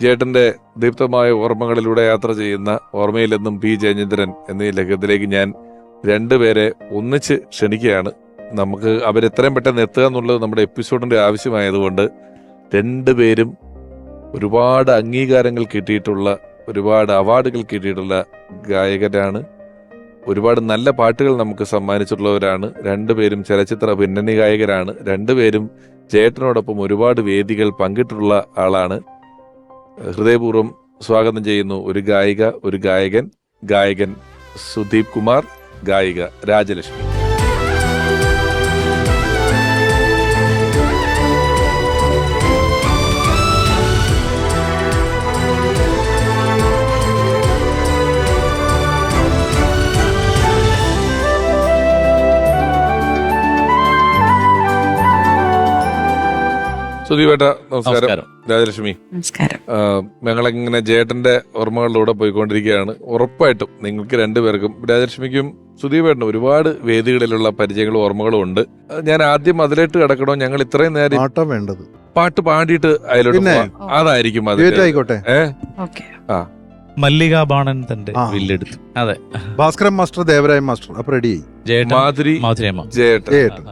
ജേട്ടന്റെ ദീപ്തമായ ഓർമ്മകളിലൂടെ യാത്ര ചെയ്യുന്ന ഓർമ്മയിലെന്നും പി ജയചന്ദ്രൻ എന്നീ ലക്കത്തിലേക്ക് ഞാൻ രണ്ടുപേരെ ഒന്നിച്ച് ക്ഷണിക്കുകയാണ്. നമുക്ക് അവരെത്രയും പെട്ടെന്ന് എത്തുക എന്നുള്ളത് നമ്മുടെ എപ്പിസോഡിന്റെ ആവശ്യമായതുകൊണ്ട് രണ്ടുപേരും ഒരുപാട് അംഗീകാരങ്ങൾ കിട്ടിയിട്ടുള്ള, ഒരുപാട് അവാർഡുകൾ കിട്ടിയിട്ടുള്ള ഗായകരാണ്. ഒരുപാട് നല്ല പാട്ടുകൾ നമുക്ക് സമ്മാനിച്ചിട്ടുള്ളവരാണ്. രണ്ടുപേരും ചലച്ചിത്ര പിന്നണി ഗായകരാണ്. രണ്ടുപേരും ജേട്ടനോടൊപ്പം ഒരുപാട് വേദികൾ പങ്കിട്ടിട്ടുള്ള ആളാണ്. ഹൃദയപൂർവ്വം സ്വാഗതം ചെയ്യുന്നു. ഒരു ഗായിക, ഒരു ഗായകൻ. ഗായകൻ സുദീപ് കുമാർ, ഗായിക രാജലക്ഷ്മി. സുദീപേട്ട നമസ്കാരം. രാജലക്ഷ്മി നമസ്കാരം. ഞങ്ങളിങ്ങനെ ജേട്ടന്റെ ഓർമ്മകളിലൂടെ പോയിക്കൊണ്ടിരിക്കുകയാണ്. ഉറപ്പായിട്ടും നിങ്ങൾക്ക് രണ്ടുപേർക്കും, രാജലക്ഷ്മിക്കും സുദീപേട്ടനും, ഒരുപാട് വേദികളിലുള്ള പരിചയങ്ങളും ഓർമ്മകളും ഉണ്ട്. ഞാൻ ആദ്യം അതിലേക്ക് കിടക്കണോ? ഞങ്ങൾ ഇത്രയും നേരം വേണ്ടത് പാട്ട് പാടിയിട്ട് അതിലോട്ട് അതായിരിക്കും ആയിക്കോട്ടെ. മല്ലികാ ബാണൻ തന്റെ വില്ലെടുത്തു. അതെ, ഭാസ്കരൻ മാസ്റ്റർ, ദേവരായ മാസ്റ്റർ. അപ്പൊ റെഡിയായി. മാധുരി ജേട്ടൻ.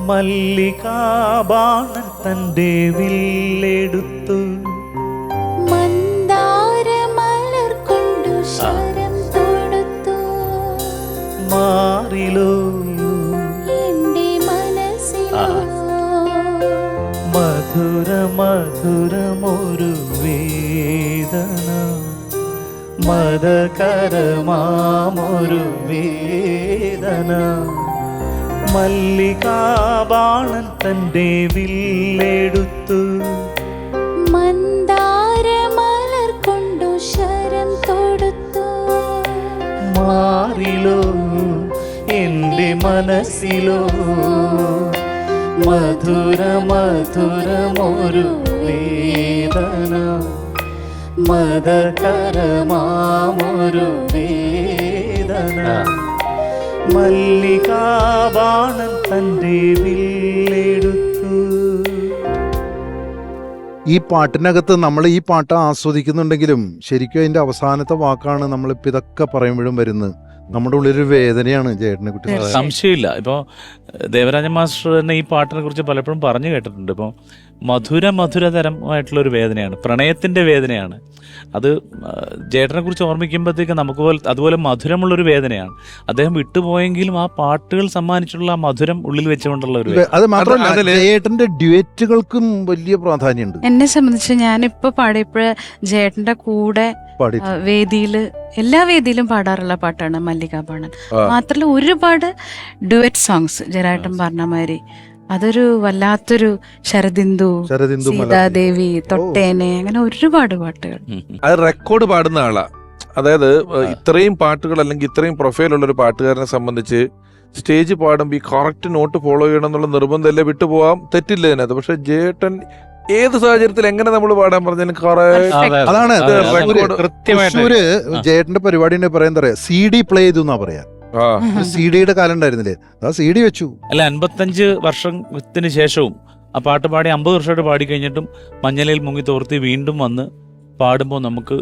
മല്ലികാബാണൻ തന്റെ വില്ലെടുത്തു, മന്ദാരമലർ കൊണ്ടു ശരം തൊടുത്തു, മാറിലോ എന്റെ മനസ്സിലോ മധുര മധുരമൊരു വേദന, മദകരമാമൊരു വേദന. മല്ലികാബാണൻ തന്റെ വില്ലെടുത്തു, മന്ദാരമലർ കൊണ്ടു ശരം തൊടുത്തു, മാറിലോ എന്റെ മനസ്സിലോ മധുര മധുരമൊരു വേദന, മദകരമാമൊരു വേദന. മല്ലികാബാണൻ തന്റെ വില്ലെടുത്തു. ഈ പാട്ടിനകത്ത് നമ്മൾ ഈ പാട്ട് ആസ്വദിക്കുന്നുണ്ടെങ്കിലും ശരിക്കും അതിന്റെ അവസാനത്തെ വാക്കാണ് നമ്മളിപ്പോ ഇതൊക്കെ പറയുമ്പോഴും വരുന്നത്. നമ്മുടെ ഉള്ളിലൊരു വേദനയാണ് ചേട്ടനെ കുട്ടി. സംശയമില്ല. ഇപ്പോൾ ദേവരാജ മാസ്റ്റർ തന്നെ ഈ പാട്ടിനെ കുറിച്ച് പലപ്പോഴും പറഞ്ഞു കേട്ടിട്ടുണ്ട്. ഇപ്പോൾ മധുരതരമായിട്ടുള്ളൊരു വേദനയാണ്, പ്രണയത്തിൻ്റെ വേദനയാണ് അത്. ജേട്ടനെ കുറിച്ച് ഓർമ്മിക്കുമ്പോഴത്തേക്ക് നമുക്ക് അതുപോലെ മധുരമുള്ളൊരു വേദനയാണ്. അദ്ദേഹം വിട്ടുപോയെങ്കിലും ആ പാട്ടുകൾ സമ്മാനിച്ചിട്ടുള്ള ആ മധുരം ഉള്ളിൽ വെച്ചുകൊണ്ടുള്ള ഒരു അത് മാത്രമല്ല ജേട്ടന്റെ ഡ്യുവറ്റുകൾക്കും വലിയ പ്രാധാന്യമുണ്ട്. എന്നെ സംബന്ധിച്ച് ഞാനിപ്പോ പാടിയപ്പോഴ് ജേട്ടന്റെ കൂടെ വേദിയില്, എല്ലാ വേദിയിലും പാടാറുള്ള പാട്ടാണ് മല്ലികാബാണൻ. മാത്രല്ല ഒരുപാട് ഡുവറ്റ് സോങ്സ് ജയരാട്ടൻ പറഞ്ഞ മാതിരി. അതൊരു വല്ലാത്തൊരു ശരദിന്ദു, സീതാദേവി, തൊട്ടേനെ, അങ്ങനെ ഒരുപാട് പാട്ടുകൾ. അത് റെക്കോർഡ് പാടുന്ന ആളാ. അതായത് ഇത്രയും പാട്ടുകൾ അല്ലെങ്കിൽ ഇത്രയും പ്രൊഫൈലുള്ള ഒരു പാട്ടുകാരനെ സംബന്ധിച്ച് സ്റ്റേജ് പാടുമ്പോൾ ഈ കറക്റ്റ് നോട്ട് ഫോളോ ചെയ്യണം എന്നുള്ള നിർബന്ധമല്ലേ, വിട്ടുപോകാം, തെറ്റില്ല അതിനകത്ത്. പക്ഷെ ജേട്ടൻ ഏത് സാഹചര്യത്തിൽ എങ്ങനെ നമ്മൾ പാടാൻ പറഞ്ഞാലും അതാണ് തൃശ്ശൂര് ജേട്ടന്റെ പരിപാടി പറയുന്ന CD പ്ലേ ചെയ്തു എന്നാ പറയാ. CD-യുടെ കാലം ഉണ്ടായിരുന്നില്ലേ, ആ CD വെച്ചു. അല്ല, 55 വർഷത്തിന് ശേഷവും ആ പാട്ട് പാടി 50 വർഷമായിട്ട് പാടി കഴിഞ്ഞിട്ടും മഞ്ഞലയിൽ മുങ്ങി തോർത്തി വീണ്ടും വന്ന് പാടുമ്പോൾ നമുക്ക്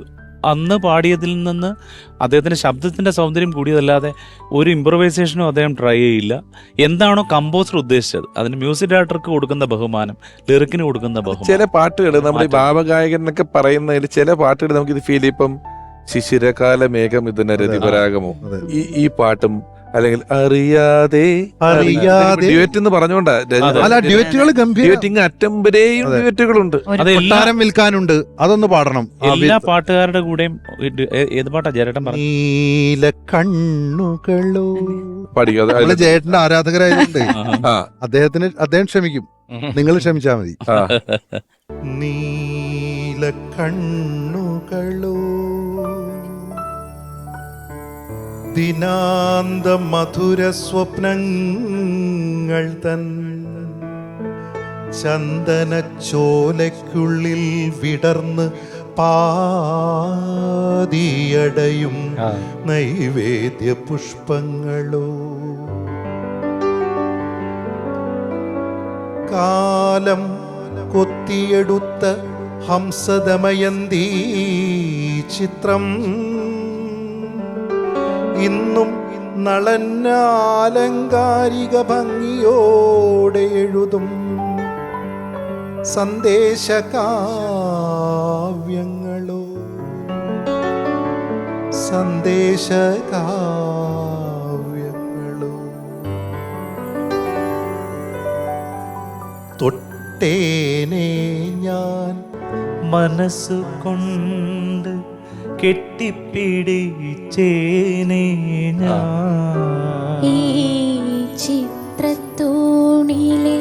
അന്ന് പാടിയതിൽ നിന്ന് അദ്ദേഹത്തിന്റെ ശബ്ദത്തിന്റെ സൗന്ദര്യം കൂടിയതല്ലാതെ ഒരു ഇംപ്രവൈസേഷനും അദ്ദേഹം ട്രൈ ചെയ്യില്ല. എന്താണോ കമ്പോസർ ഉദ്ദേശിച്ചത് അതിന് മ്യൂസിക് ഡയറക്ടർക്ക് കൊടുക്കുന്ന ബഹുമാനം, ലിറിക്കിന് കൊടുക്കുന്ന ബഹുമാനം. ചില പാട്ടുകൾ നമ്മുടെ ഭാവഗായകൻ എന്നൊക്കെ പറയുന്നതിൽ ചില പാട്ടുകൾ നമുക്ക് ഇത് ഫീൽ. ഇപ്പം ശിശിരകാല മേഘം ഇതിന് രതിപരാഗമോ, ഈ പാട്ടും അല്ലെങ്കിൽ അറിയാതെ ഡ്യുവറ്റ് എന്ന് പറഞ്ഞോണ്ടാ. ഡ്യുവറ്റുകൾ അറ്റംബരെയും ഡ്യുവറ്റുകളുണ്ട്. അതെല്ലാം വിൽക്കാനുണ്ട്, അതൊന്ന് പാടണം. എല്ലാ പാട്ടുകാരുടെ കൂടെയും. ഏത് പാട്ടാ ജേട്ടൻ പറഞ്ഞു? നീല കണ്ണുകളോ പഠിക്കും. ജേട്ടന്റെ ആരാധകരായതുകൊണ്ട് അദ്ദേഹം ക്ഷമിക്കും, നിങ്ങൾ ക്ഷമിച്ചാ മതി. നീല കണ്ണുകളോ ദിനാന്ത മധുര സ്വപ്നങ്ങൾ തൻ ചന്ദനച്ചോലയ്ക്കുള്ളിൽ വിടർന്ന് പാതിയടയും നൈവേദ്യ പുഷ്പങ്ങളോ കാലം കൊത്തിയെടുത്ത ഹംസദമയന്തി ചിത്രം ഇന്നും നളന്നാലങ്കാരിക ഭംഗിയോടെ എഴുതും സന്ദേശകാവ്യങ്ങളോ സന്ദേശകാവ്യങ്ങളോ തൊട്ടേനെ ഞാൻ മനസ്സുകൊണ്ട് കെട്ടിപ്പിടിച്ചേനെ ഞാൻ ഈ ചിത്രത്തൂണിലെ